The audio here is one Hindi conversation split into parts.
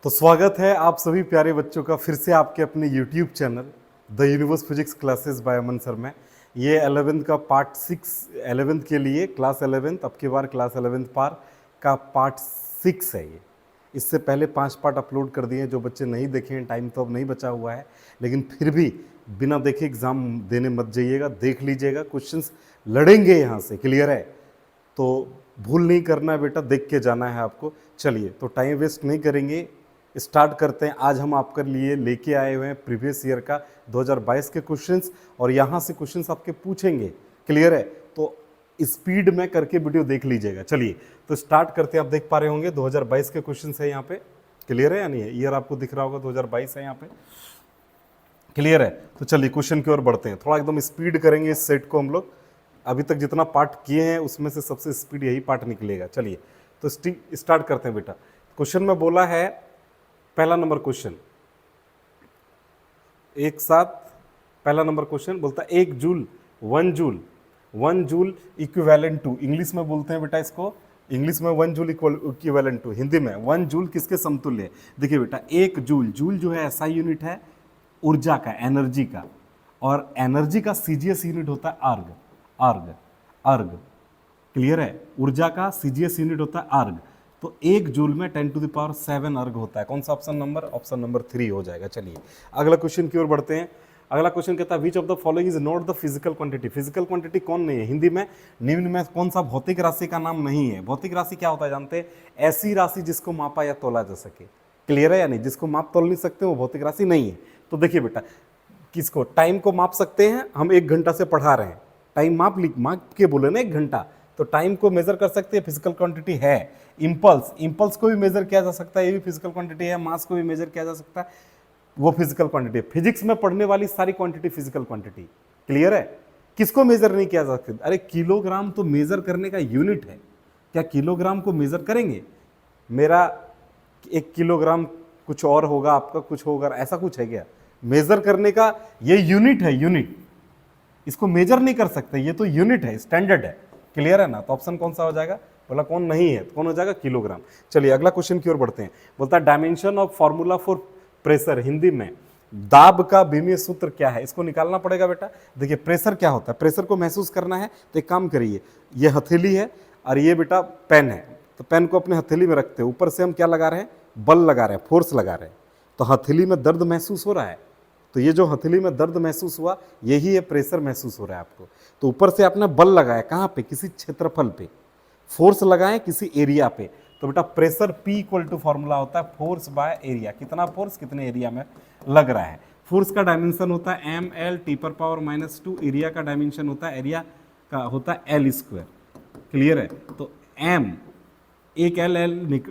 तो स्वागत है आप सभी प्यारे बच्चों का फिर से आपके अपने YouTube channel the universe physics classes bye Aman sir में। ये 11th का पार्ट 6 11th के लिए क्लास 11th अब की बार क्लास 11th पार का पार्ट 6 है। ये इससे पहले 5 पार्ट अपलोड कर दिए हैं। जो बच्चे नहीं देखे हैं, टाइम तो अब नहीं बचा हुआ है, लेकिन फिर भी बिना देखे एग्ज़ाम देने मत जाइएगा, देख लीजिएगा। क्वेश्चंस लड़ेंगे यहाँ से, क्लियर है? तो भूल नहीं करना है बेटा, देख के जाना है आपको। चलिए तो टाइम वेस्ट नहीं करेंगे, स्टार्ट करते हैं। आज हम आपके लिए लेके आए हुए हैं प्रीवियस ईयर का 2022 के क्वेश्चंस, और यहाँ से क्वेश्चंस आपके पूछेंगे, क्लियर है? तो स्पीड में करके वीडियो देख लीजिएगा। चलिए तो स्टार्ट करते हैं। आप देख पा रहे होंगे 2022 के क्वेश्चंस है यहाँ पे, क्लियर है या नहीं है? ईयर आपको दिख रहा होगा 2022 है यहाँ पे, क्लियर है? तो चलिए क्वेश्चन की ओर बढ़ते हैं। थोड़ा एकदम स्पीड करेंगे इस सेट को हम लोग। अभी तक जितना पार्ट किए हैं उसमें से सबसे स्पीड यही पार्ट निकलेगा। चलिए तो स्टार्ट करते हैं बेटा। क्वेश्चन में बोला है, पहला नंबर क्वेश्चन, एक साथ पहला नंबर क्वेश्चन बोलता है 1 joule 1 joule equivalent to, English में बोलते हैं बेटा इसको, इंग्लिश में 1 जूल इक्विवेलेंट टू, हिंदी में 1 जूल किसके समतुल्य है? देखिए बेटा 1 जूल, जूल जो है ऐसा यूनिट है ऊर्जा का, एनर्जी का, और एनर्जी का सीजीएस यूनिट होता है अर्ग, क्लियर है? ऊर्जा का सीजीएस यूनिट होता है अर्ग। तो 1 जूल में 10⁻7 अर्ग होता है। कौन सा ऑप्शन नंबर? ऑप्शन नंबर 3 हो जाएगा। चलिए अगला क्वेश्चन की ओर बढ़ते हैं। अगला क्वेश्चन कहता है विच of the following is not the physical quantity. Physical quantity कौन नहीं है? हिंदी में निम्न में कौन सा भौतिक राशि का नाम नहीं है? भौतिक राशि क्या होता है जानते हैं? ऐसी राशि जिसको मापा या तोला जा सके, क्लियर है या नहीं? जिसको माप तोल नहीं सकते वो भौतिक राशि नहीं है। तो देखिए बेटा, किसको? टाइम को माप सकते हैं हम, 1 घंटा से पढ़ा रहे हैं, टाइम माप के बोले ना 1 घंटा, तो टाइम को मेजर कर सकते हैं, फिजिकल क्वांटिटी है। इंपल्स को भी मेजर किया जा सकता है, ये भी फिजिकल क्वांटिटी है। मास को भी मेजर किया जा सकता है, वो फिजिकल क्वांटिटी है। फिजिक्स में पढ़ने वाली सारी क्वांटिटी फिजिकल क्वांटिटी, क्लियर है? किसको मेजर नहीं किया जा सकता? अरे किलोग्राम तो मेजर करने का यूनिट है। क्या किलोग्राम को मेजर करेंगे? मेरा 1 किलोग्राम कुछ और होगा, आपका कुछ होगा, ऐसा कुछ है क्या? मेजर करने का ये यूनिट है, यूनिट, इसको मेजर नहीं कर सकते, ये तो यूनिट है, स्टैंडर्ड है, क्लियर है ना? तो ऑप्शन कौन सा हो जाएगा? बोला कौन नहीं है, तो कौन हो जाएगा? किलोग्राम। चलिए अगला क्वेश्चन की ओर बढ़ते हैं। बोलता है dimension of formula for pressure, Hindi में दाब का बीमीय सूत्र क्या है? इसको निकालना पड़ेगा बेटा। देखिए प्रेशर क्या होता है, प्रेशर को महसूस करना है तो एक काम करिए, ये हथेली है और ये बेटा पेन है, तो पेन को अपने हथेली में रखते हैं, ऊपर से हम क्या लगा रहे हैं? बल लगा रहे हैं, फोर्स लगा रहे हैं। तो हथेली में दर्द महसूस हो रहा है, तो ये जो हथेली में दर्द महसूस हुआ यही है प्रेशर महसूस हो रहा है आपको। तो ऊपर से आपने बल लगाया कहाँ पे? किसी क्षेत्रफल पे, फोर्स लगाए किसी एरिया पे। तो बेटा pressure P equal to formula होता है फोर्स बाय एरिया, कितना फोर्स कितने एरिया में लग रहा है। फोर्स का डायमेंशन होता है ml(T⁻⁻²), एरिया का डायमेंशन होता है, एरिया का होता है L², क्लियर है? तो m, एक L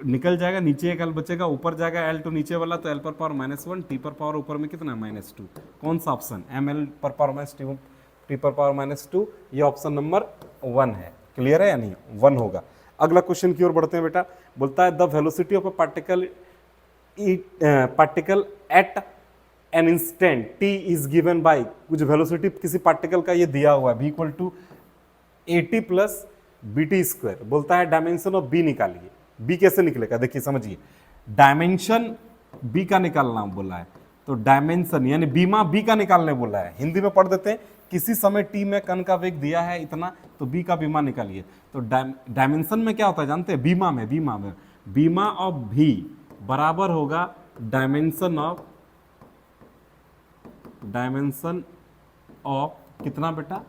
निकल जाएगा, नीचे एक L बचेगा, ऊपर जाएगा L टू नीचे वाला, तो L⁻⁻1, T⁻⁻, ऊपर में कितना? -2। कौन सा ऑप्शन? ml⁻⁻2, ये ऑप्शन नंबर 1 है, क्लियर है या नहीं? 1 होगा। अगला क्वेश्चन की ओर बढ़ते हैं बेटा। बोलता है the velocity of a particle at an instant t is given by, कुछ वेलोसिटी किसी पार्टिकल का ये दिया हुआ है, v equal to AT plus BT²। बोलता है डायमेंशन ऑफ B निकालिए। B कैसे निकलेगा? देखिए समझिए, डायमेंशन B का निकालना बोला है, तो डायमेंशन यानी बीमा B का निकालने बोला है। हिंदी में पढ़ देते हैं, किसी समय t में कण का वेग दिया है इतना, तो B का बीमा निकालिए। तो डायमेंशन में क्या होता है जानते हैं? बीमा ऑफ V बराबर होगा डायमेंशन ऑफ कितना बेटा?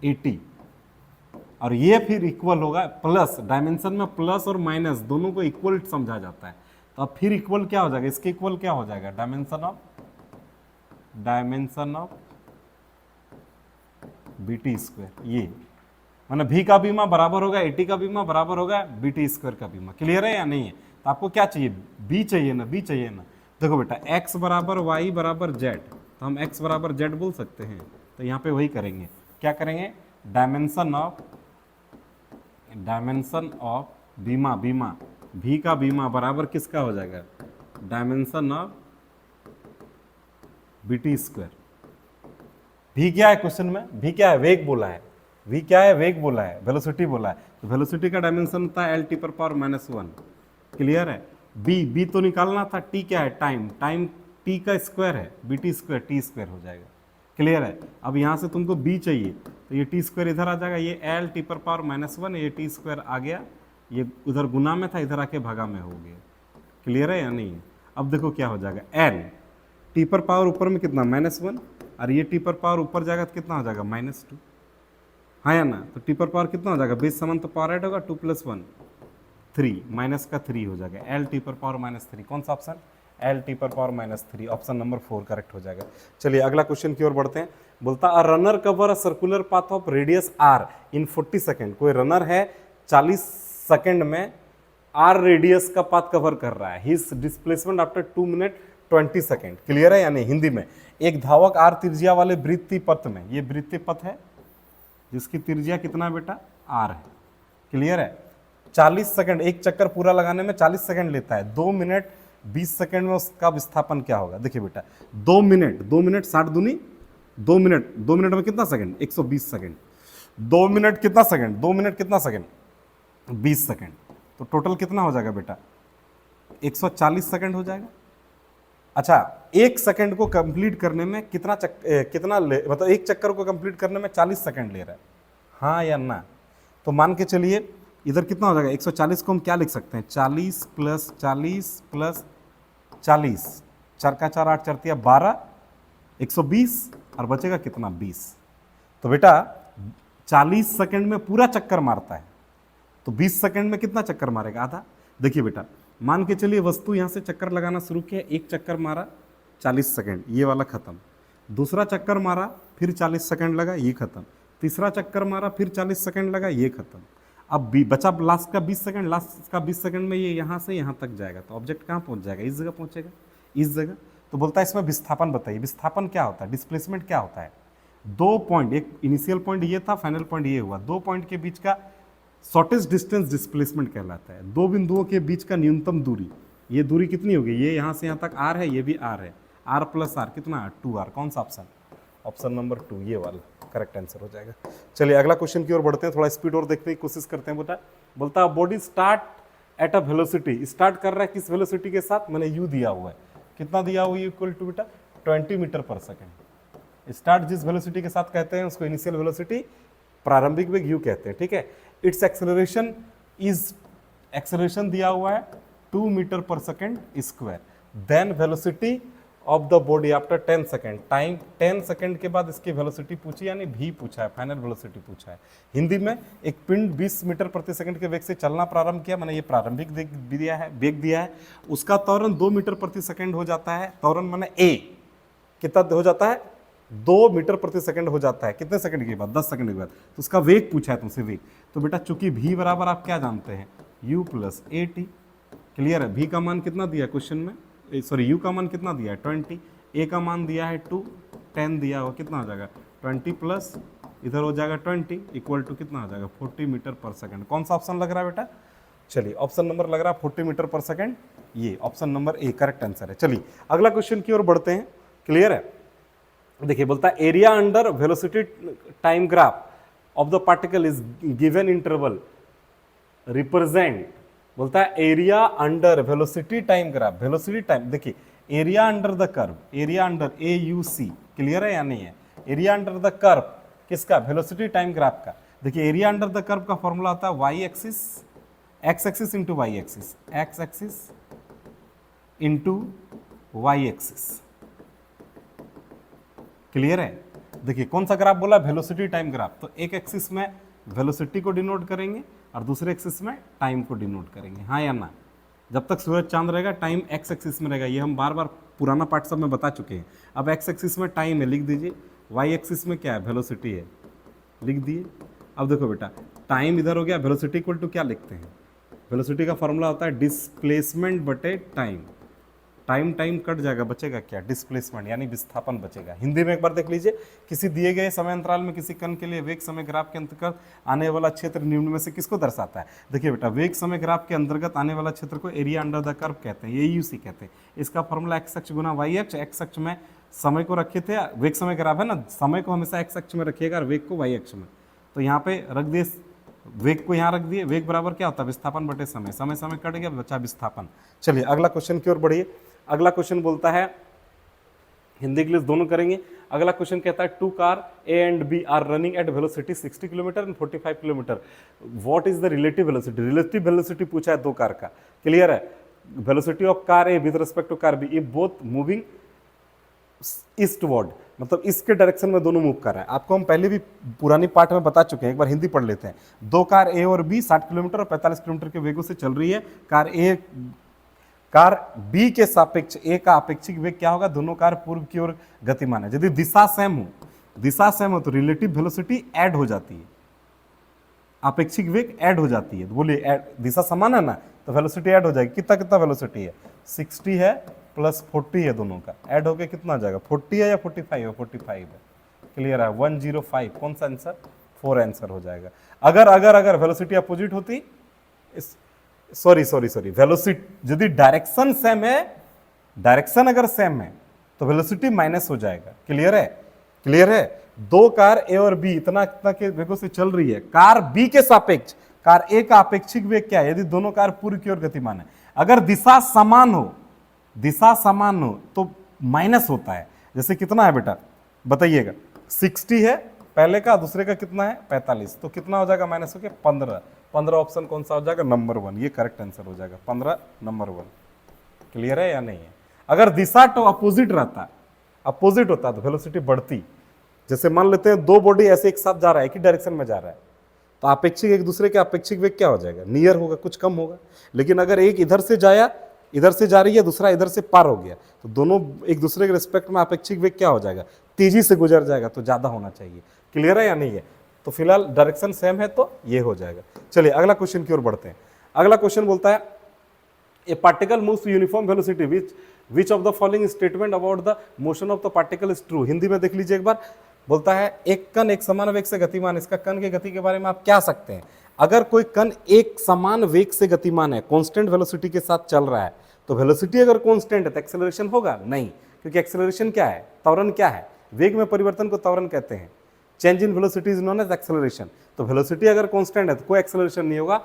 AT, और ये फिर इक्वल होगा प्लस, डायमेंशन में प्लस और माइनस दोनों को इक्वल समझा जाता है, तो अब फिर इक्वल क्या हो जाएगा? इसके इक्वल क्या हो जाएगा? डायमेंशन ऑफ BT², ये माने V का बीमा बराबर होगा AT का बीमा बराबर होगा BT² का बीमा, क्लियर है या नहीं है? तो आपको क्या चाहिए? B चाहिए ना, B चाहिए ना। देखो बेटा x बराबर y बराबर z, तो हम x बराबर z बोल सकते हैं, तो यहाँ पे वही करेंगे। क्या करेंगे? डायमेंशन ऑफ बीमा V का बीमा बराबर किसका हो जाएगा? Dimension of BT²। V क्या है क्वेश्चन में? V क्या है? वेग बोला है। V क्या है? वेग बोला है, वेलोसिटी बोला है, तो वेलोसिटी का डायमेंशन होता है L⁻⁻1, क्लियर है? बी तो निकालना था, टी क्या है, टाइम, टाइम टी का स्क्वायर है, B T square, T square हो जाएगा। क्लियर है। अब यहाँ से तुमको बी चाहिए तो ये टी स्क्वायर इधर आ जाएगा, ये एल टी पर पावर -1, ये टी स्क्वायर आ गया, ये उधर गुना में था, इधर आके भागा में हो गया। क्लियर है या नहीं। अब देखो क्या हो जाएगा, एल टी पर पावर ऊपर में कितना -1, और ये टी पर पावर ऊपर जाएगा तो कितना हो जाएगा -2, हाँ या ना। तो टी पर पावर कितना हो जाएगा, बेस समान तो पावर ऐड होगा, 2 + 1 3, माइनस का 3 हो जाएगा, एल टी पर पावर -3। कौन सा ऑप्शन, एल टी पर पावर -3, ऑप्शन नंबर 4 करेक्ट हो जाएगा। चलिए अगला क्वेश्चन की ओर बढ़ते हैं। बोलता a runner cover a circular path of radius R in 40 second. कोई रनर है 40 सेकेंड में आर रेडियस का पाथ कवर कर रहा है, his displacement after 2 minute 20 second. Clear है यानी हिंदी में, एक धावक आर त्रिज्या वाले वृत्तीय पथ में, ये वृत्तीय पथ है जिसकी त्रिज्या कितना बेटा, आर है। क्लियर है। 40 सेकंड, एक चक्कर पूरा लगाने में 40 सेकंड लेता है, 2 मिनट 20 सेकंड में उसका विस्थापन क्या होगा। देखिए बेटा 2 मिनट 60 दूनी 2 मिनट, 2 मिनट में कितना सेकंड, 120 सेकंड। 2 मिनट कितना सेकंड, 2 मिनट कितना सेकंड, 20 सेकंड। तो टोटल कितना हो जाएगा बेटा, 140 सेकंड हो जाएगा। अच्छा, एक सेकंड को कंप्लीट करने में मतलब एक चक्कर को कंप्लीट करने में 40 सेकंड ले रहा है, हाँ या ना। तो मान के चलिए इधर कितना हो जाएगा, 140 को हम क्या लिख सकते हैं, 40 + 40 + 40, 4 का 4 8 4 12, 120 और बचेगा कितना, 20। तो बेटा 40 सेकंड में पूरा चक्कर मारता है, तो 20 सेकंड में कितना चक्कर मारेगा, आधा। देखिए बेटा मान के चलिए वस्तु यहाँ से चक्कर लगाना शुरू किया, एक चक्कर मारा 40 सेकंड, ये वाला खत्म। दूसरा चक्कर मारा फिर 40 सेकंड लगा, ये खत्म। तीसरा चक्कर मारा फिर 40 सेकंड लगा, ये खत्म। अब बचा लास्ट का 20 सेकंड, लास्ट का 20 सेकंड में ये यहाँ से यहाँ तक जाएगा, तो ऑब्जेक्ट कहाँ पहुँच जाएगा, इस जगह पहुँचेगा, इस जगह। तो बोलता है इसमें विस्थापन बताइए, विस्थापन क्या होता है, डिस्प्लेसमेंट क्या होता है। 2 पॉइंट, एक इनिशियल पॉइंट ये था, फाइनल पॉइंट ये हुआ, 2 पॉइंट के बीच का शॉर्टेस्ट डिस्टेंस डिस्प्लेसमेंट कहलाता है। 2 बिंदुओं के बीच का न्यूनतम दूरी, ये दूरी कितनी होगी, ये यहाँ से यहाँ तक आर है, ये भी आर है, आर + आर कितना, 2r। कौन सा ऑप्शन, ऑप्शन नंबर 2 ये वाला करेक्ट आंसर हो जाएगा। चलिए अगला क्वेश्चन की ओर बढ़ते हैं, थोड़ा स्पीड और देखने की कोशिश करते हैं। बेटा बोलता है body start at a velocity, start कर रहा है किस वेलोसिटी के साथ, मैंने यू दिया हुआ है, कितना दिया हुआ है, इक्वल टू बेटा 20 मीटर पर सेकेंड। स्टार्ट जिस वेलोसिटी के साथ कहते हैं उसको इनिशियल वेलोसिटी, प्रारंभिक वेग यू कहते हैं, ठीक है। इट्स एक्सेलरेशन दिया हुआ है 2 meter per second square. Then velocity of the body after 10 second, time 10 second के बाद इसकी वेलोसिटी पूछी, यानी भी पूछा है, फाइनल वेलोसिटी पूछा है। हिंदी में एक पिंड 20 मीटर प्रति सेकंड के वेग से चलना प्रारंभ किया, मैंने ये प्रारंभिक वेग दिया है, उसका त्वरण 2 मीटर प्रति सेकंड हो जाता है। त्वरण मैंने ए कितना हो जाता है, 2 मीटर प्रति सेकंड हो जाता है, कितने सेकंड के बाद, 10 सेकंड के बाद। तो उसका वेग पूछा है तुमसे, वेग। तो बेटा चूंकि v बराबर आप क्या जानते हैं, u + at। क्लियर है। v का मान कितना दिया क्वेश्चन में, सॉरी u का मान कितना दिया है 20, a का मान दिया है 2, 10 दिया हुआ, कितना हो जाएगा 20 प्लस इधर हो जाएगा 20 इक्वल टू कितना हो जाएगा 40 मीटर पर सेकंड। कौन सा ऑप्शन लग रहा है बेटा, चलिए ऑप्शन नंबर लग रहा है 40 मीटर पर सेकंड, ये option number A correct answer है। चलिए अगला क्वेश्चन की ओर बढ़ते हैं। क्लियर है। देखिए बोलता है area under velocity time graph of the particle is given interval represent. बोलता है area under velocity time graph, velocity time, देखिए area under the curve, area under AUC, clear है या नहीं है। एरिया अंडर द कर्व किसका, वेलोसिटी टाइम ग्राफ का। देखिए एरिया अंडर द कर्व का फॉर्मूला होता है y axis, x axis into y axis, x axis into y axis. Clear है। देखिए कौन सा ग्राफ बोला, वेलोसिटी टाइम ग्राफ। तो एक एक्सिस में वेलोसिटी को डिनोट करेंगे और दूसरे एक्सिस में टाइम को डिनोट करेंगे, हाँ या ना। जब तक सूरज चांद रहेगा टाइम एक्स एक्सिस में रहेगा, ये हम बार बार पुराना पार्ट सब में बता चुके हैं। अब एक्स एक्सिस में टाइम है, लिख दीजिए, वाई एक्सिस में क्या है, वेलोसिटी है, लिख दिए। अब देखो बेटा टाइम इधर हो गया, वेलोसिटी इक्वल टू क्या लिखते हैं, वेलोसिटी का फॉर्मूला होता है डिस्प्लेसमेंट बटे टाइम। टाइम टाइम कट जाएगा, बचेगा क्या, डिस्प्लेसमेंट यानी विस्थापन बचेगा। हिंदी में एक बार देख लीजिए, किसी दिए गए समय अंतराल में किसी कण के लिए वेग समय ग्राफ के अंतर्गत आने वाला क्षेत्र निम्न में से किसको दर्शाता है। देखिए बेटा वेग समय ग्राफ के अंतर्गत आने वाला क्षेत्र को एरिया अंडर द कर्व कहते हैं, AUC कहते हैं। इसका फॉर्मूला एक्स अक्ष गुना वाई अक्ष, एक्स अक्ष में समय को रखे थे, वेग समय ग्राफ है ना, समय को हमेशा एक्स अक्ष में रखिएगा और वेग को वाई अक्ष में। तो यहाँ पे रख दिए वेग को यहाँ रख दिए, वेग बराबर क्या होता है विस्थापन बटे समय, समय समय कट गया बचा विस्थापन। चलिए अगला क्वेश्चन की ओर बढ़िए। अगला क्वेश्चन बोलता है, हिंदी इंग्लिश दोनों करेंगे। अगला क्वेश्चन कहता है two car A and B are running at velocity 60 kilometer and 45 kilometer, what is the relative velocity. Relative velocity पूछा है दो कार का, क्लियर है। Velocity of car A with respect to car B, ये बोथ मूविंग ईस्टवर्ड, मतलब इसके डायरेक्शन में दोनों मूव कर रहा है। आपको हम पहले भी पुरानी पार्ट में बता चुके हैं, एक बार हिंदी पढ़ लेते हैं। दो कार ए और बी 60 किलोमीटर और 45 किलोमीटर के वेगों से चल रही है। कार बी के सापेक्ष ए का अपेक्षिक वेग क्या होगा, दोनों कार पूर्व की ओर गतिमान है। यदि दिशा सेम हो तो रिलेटिव वेलोसिटी ऐड हो जाती है, अपेक्षिक वेग ऐड हो जाती है। तो बोलिए दिशा समान है ना, तो वेलोसिटी ऐड हो जाएगी। कितना कितना वेलोसिटी है, 60 है प्लस 40 है, दोनों का ऐड होकर कितना आ जाएगा, 40 है या 45 है, 45 है, क्लियर है। 105 कौन सा आंसर, 4 आंसर हो जाएगा। अगर वेलोसिटी अपोजिट होती, सॉरी वेलोसिटी यदि डायरेक्शन सेम है, डायरेक्शन अगर सेम है तो वेलोसिटी माइनस हो जाएगा, क्लियर है। दो कार ए और बी इतना के वेगों से चल रही है, कार बी के सापेक्ष कार ए का अपेक्षिक वेग क्या है, यदि दोनों कार पूर्व की ओर गतिमान है। अगर दिशा समान हो तो माइनस होता है। जैसे कितना है बेटा बताइएगा, 60 है पहले का, दूसरे का कितना है 45, तो कितना हो जाएगा माइनस होके 15। 15 ऑप्शन कौन सा हो जाएगा, नंबर 1, ये करेक्ट आंसर हो जाएगा 15 नंबर 1, क्लियर है या नहीं है। अगर दिशा तो अपोजिट होता तो वेलोसिटी बढ़ती। जैसे मान लेते हैं दो बॉडी ऐसे एक साथ जा रहा है, एक ही डायरेक्शन में जा रहा है, तो अपेक्षिक एक दूसरे के अपेक्षिक वेग क्या हो जाएगा, नियर होगा, कुछ कम होगा। लेकिन अगर एक इधर से जा रही है, दूसरा इधर से पार हो गया, तो दोनों एक दूसरे के रिस्पेक्ट में अपेक्षिक वेग क्या हो जाएगा, तेजी से गुजर जाएगा, तो ज्यादा होना चाहिए, क्लियर है या नहीं है। तो फिलहाल डायरेक्शन सेम है तो ये हो जाएगा। चलिए अगला क्वेश्चन की ओर बढ़ते हैं। अगला क्वेश्चन बोलता है ए particle moves uniform velocity which of the following statement about the motion of the particle is true. Hindi में देख लीजिए एक बार, बोलता है एक कण एक समान वेग से गतिमान, इसका कण की गति के बारे में आप क्या सकते हैं। अगर कोई कण एक समान वेग से गतिमान है, कांस्टेंट वेलोसिटी के साथ चल रहा है, तो वेलोसिटी अगर कांस्टेंट है तो एक्सेलरेशन होगा नहीं, क्योंकि एक्सेलरेशन क्या है, त्वरण क्या है, वेग में परिवर्तन को त्वरण कहते हैं। Change in velocity is known as acceleration. तो वेलोसिटी अगर कांस्टेंट है तो कोई एक्सेलरेशन नहीं होगा।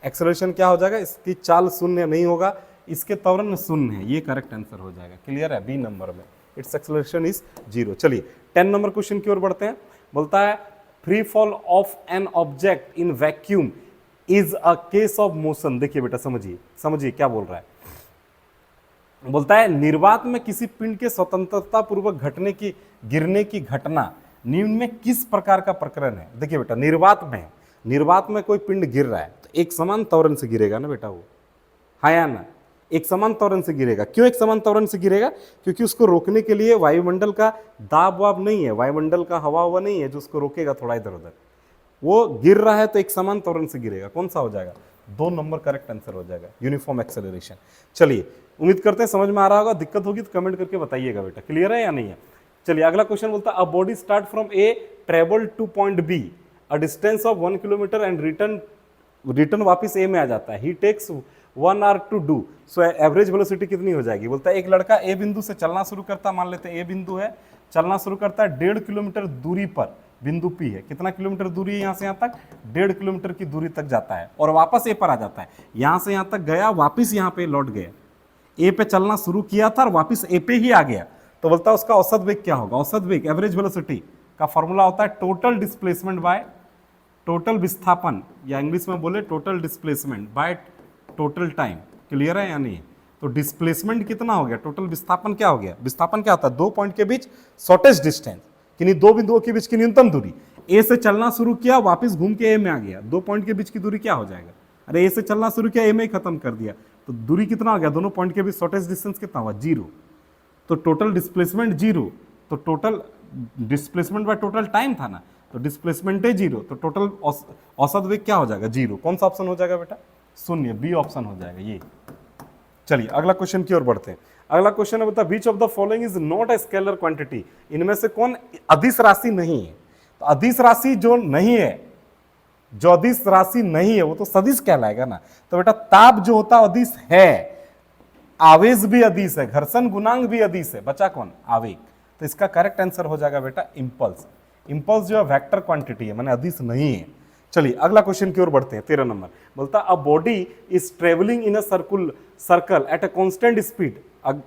एक्सेलरेशन क्या हो जाएगा, इसकी चाल शून्य नहीं होगा, इसके त्वरण शून्य है, ये करेक्ट आंसर हो जाएगा, क्लियर है। बी नंबर में इट्स एक्सेलरेशन इज 0। चलिए 10 नंबर क्वेश्चन की ओर बढ़ते हैं। बोलता है free fall of an object in vacuum is a case of motion. देखिए बेटा समझिए क्या बोल रहा है। बोलता है निर्वात में किसी पिंड के स्वतंत्रता पूर्वक गिरने की घटना निम्न में किस प्रकार का प्रकरण है। देखिए बेटा निर्वात में कोई पिंड गिर रहा है तो एक समान त्वरण से गिरेगा ना बेटा, वो हाँ या ना, एक समान त्वरण से गिरेगा। क्यों एक समान त्वरण से गिरेगा, क्योंकि उसको रोकने के लिए वायुमंडल का दाब वाब नहीं है, वायुमंडल का हवा हुआ नहीं है जो उसको रोकेगा थोड़ा इधर उधर, वो गिर रहा है तो एक समान त्वरण से गिरेगा। कौन सा हो जाएगा, 2 नंबर करेक्ट आंसर हो जाएगा, यूनिफॉर्म एक्सेलरेशन। चलिए उम्मीद करते हैं समझ में आ रहा होगा, दिक्कत होगी तो कमेंट करके बताइएगा बेटा, क्लियर है या नहीं है। चलिए अगला क्वेश्चन बोलता है a body start from A travel to point B a distance of 1 kilometre and return वापस ए में आ जाता है। He takes 1 hour to do, so average velocity कितनी हो जाएगी। बोलता है एक लड़का ए बिंदु से चलना शुरू करता, मान लेते हैं ए बिंदु है, चलना शुरू करता है 1.5 किलोमीटर दूरी पर, बिंदु पी है, कितना किलोमीटर दूरी है यहाँ से यहाँ तक, 1.5 किलोमीटर की दूरी तक जाता है और वापस ए पर आ जाता है। यहाँ से यहाँ तक गया, वापस यहाँ पे लौट गया, ए पे चलना शुरू किया था और वापस ए पे ही आ गया, तो बोलता है उसका औसत वेग क्या होगा। औसत वेग एवरेज वेलोसिटी का फॉर्मूला होता है टोटल डिस्प्लेसमेंट बाय टोटल विस्थापन, या इंग्लिश में बोले total displacement by total time, clear है या नहीं। तो डिस्प्लेसमेंट कितना हो गया, टोटल विस्थापन क्या हो गया। विस्थापन क्या होता है, 2 पॉइंट के बीच शॉर्टेस्ट डिस्टेंस, किन्हीं 2 बिंदुओं के बीच की न्यूनतम दूरी। ए से चलना शुरू किया, वापस घूम के ए में आ गया, 2 पॉइंट के बीच की दूरी क्या हो जाएगा, अरे ए से चलना शुरू किया, ए में ही खत्म कर दिया, तो दूरी कितना हो गया, दोनों पॉइंट के बीच शॉर्टेस्ट डिस्टेंस कितना हुआ, 0। तो टोटल डिस्प्लेसमेंट 0, तो total displacement by total time था ना, तो डिस्प्लेसमेंट है 0, तो टोटल औसत वेग क्या हो जाएगा, 0। कौन सा ऑप्शन हो जाएगा बेटा, 0, बी ऑप्शन हो जाएगा ये। चलिए अगला क्वेश्चन की ओर बढ़ते हैं। अगला क्वेश्चन है बता विच of the following is not a scalar quantity, इनमें से कौन अदिश राशि नहीं है। तो अदिश राशि जो नहीं है, जो अदिश राशि नहीं है वो तो सदिश कहलाएगा ना। तो बेटा ताप जो होता है अदिश है, आवेश भी अदिश है, घर्षण गुणांक भी अदिश है, बचा कौन, आवेग। तो इसका करेक्ट आंसर हो जाएगा बेटा इम्पल्स। इम्पल्स जो है वेक्टर क्वांटिटी है, माने अदिश नहीं है, चलिए अगला क्वेश्चन की ओर बढ़ते हैं। 13 नंबर बोलता a body is travelling in a circle at a constant speed.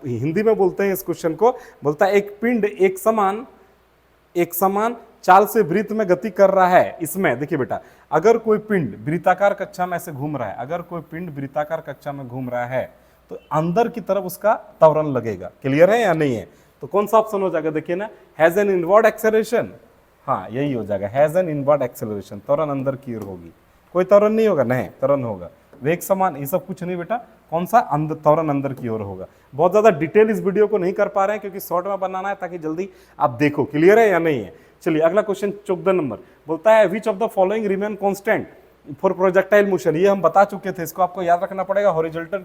Hindi में बोलते हैं इस क्वेश्चन को, बोलता है एक पिंड एक समान चाल से वृत्त में गति कर रहा है। इसमें देखिए बेटा, अगर कोई पिंड वृत्ताकार कक्षा में ऐसे घूम रहा है, अगर कोई पिंड वृत्ताकार कक्षा में घूम रहा है तो अंदर की तरफ उसका त्वरण लगेगा। क्लियर है या नहीं है? तो कौन सा ऑप्शन हो जाएगा? देखिए ना, हैज एन इनवर्ड एक्सेलरेशन। हाँ यही हो जाएगा, हैज एन इनवर्ड एक्सेलरेशन। त्वरण अंदर की ओर होगी, कोई त्वरण नहीं होगा, नहीं त्वरण होगा। वेग समान ये सब कुछ नहीं बेटा, कौन सा अंदर, त्वरण अंदर की ओर होगा। बहुत ज्यादा डिटेल इस वीडियो को नहीं कर पा रहे हैं क्योंकि शॉर्ट में बनाना है ताकि जल्दी आप देखो। क्लियर है या नहीं है? चलिए अगला क्वेश्चन 14 नंबर बोलता है विच of the following remain constant for projectile motion. ये हम बता चुके थे, इसको आपको याद रखना पड़ेगा। हॉरिजॉन्टल